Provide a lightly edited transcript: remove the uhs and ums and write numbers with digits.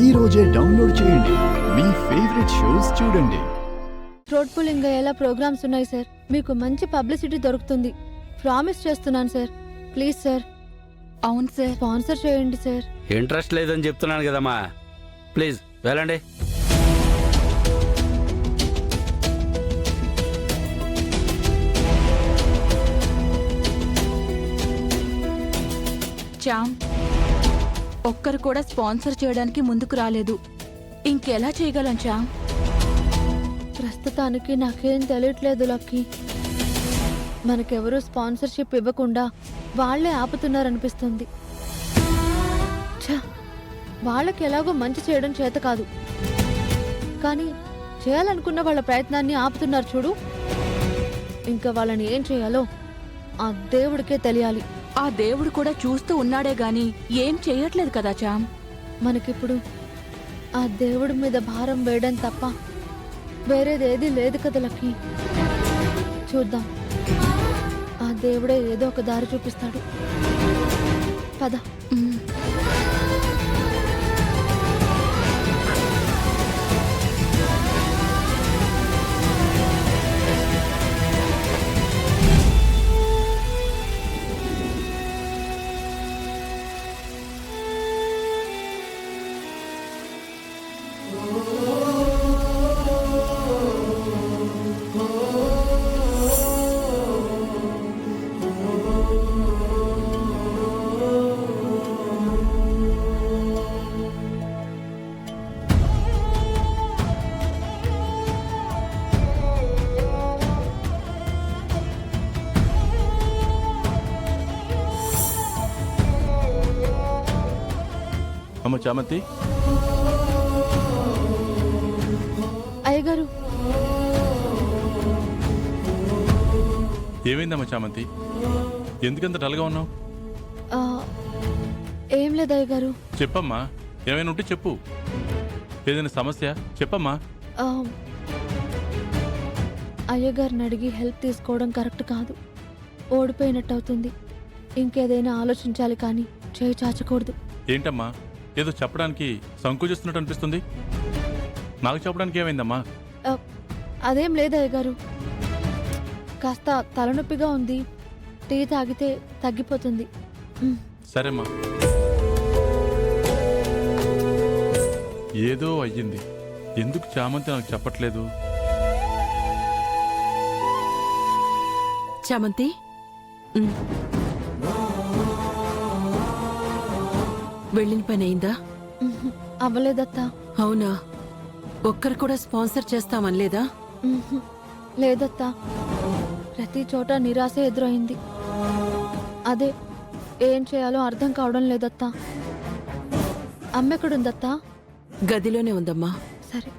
ఈ రోజే డౌన్లోడ్ చేయండి. మీ ఫేవరెట్ షోస్ చూడండి. రోడ్ పుల్లింగ్ అయ్యేలా ప్రోగ్రామ్స్ ఉన్నాయి సార్. మీకు మంచి పబ్లిసిటీ దొరుకుతుంది. ప్రామిస్ చేస్తున్నాను సార్. Please sir. అవును సార్, స్పాన్సర్ చేయండి సార్. ఇంట్రెస్ట్ లేదని చెప్తున్నాను కదమ్మా, ప్లీజ్ వెళ్ళండి. చామ్, ఒక్కరు కూడా స్పాన్సర్ చేయడానికి ముందుకు రాలేదు. ఇంకెలా చేయగలం చామ్? ప్రస్తుతానికి నాకేం తెలియట్లేదు లక్కీ. మనకెవరూ స్పాన్సర్షిప్ ఇవ్వకుండా వాళ్లే ఆపుతున్నారనిపిస్తుంది. ఛ, వాళ్ళకి ఎలాగో మంచి చేయడం చేత కాదు, కానీ చేయాలనుకున్న వాళ్ళ ప్రయత్నాన్ని ఆపుతున్నారు చూడు. ఇంకా వాళ్ళని ఏం చేయాలో ఆ దేవుడికే తెలియాలి. ఆ దేవుడు కూడా చూస్తూ ఉన్నాడే గాని ఏం చేయట్లేదు కదా చామ్. మనకిప్పుడు ఆ దేవుడి మీద భారం వేయడం తప్ప వేరేదేదీ లేదు కదా లక్కీ. చూద్దాం, ఆ దేవుడే ఏదో ఒక దారి చూపిస్తాడు. పద. అమ్మ చామంతి, అయ్యగారు, ఏమైందమ్మా చామంతి? ఎందుకంత డల్గా ఉన్నావు? ఆ, ఏం లేదు అయ్యగారు. చెప్పమ్మా, ఏమైనా ఉంటే చెప్పు. ఏదైనా సమస్య చెప్పమ్మా. ఆ, అయ్యగారిని అడిగి హెల్ప్ తీసుకోవడం కరెక్ట్ కాదు. ఓడిపోయినట్టు అవుతుంది. ఇంకేదైనా ఆలోచించాలి కానీ చేయి చాచకూడదు. ఏంటమ్మా, ఏదో చెప్పడానికి సంకోచిస్తున్నట్టు అనిపిస్తుంది. నాకు చెప్పడానికి ఏమైందమ్మా? అదేం లేదు అయ్యగారు, కాస్త తలనొప్పిగా ఉంది. టీ తాగితే తగ్గిపోతుంది. సరేమ్మా. ఏదో అయ్యింది. ఎందుకు చామంతి నాకు చెప్పట్లేదు? చామంతి, వెళ్ళిన పని అయిందా? అవ్వలేదత్తా. అవునా? ఒక్కరు కూడా స్పాన్సర్ చేస్తామనలేదా? లేదత్తా, ప్రతి చోట నిరాశ ఎదురైంది. అదే ఏం చేయాలో అర్థం కావడం లేదత్తా. అమ్మెక్కడుందత్తా? గదిలోనే ఉందమ్మా. సరే.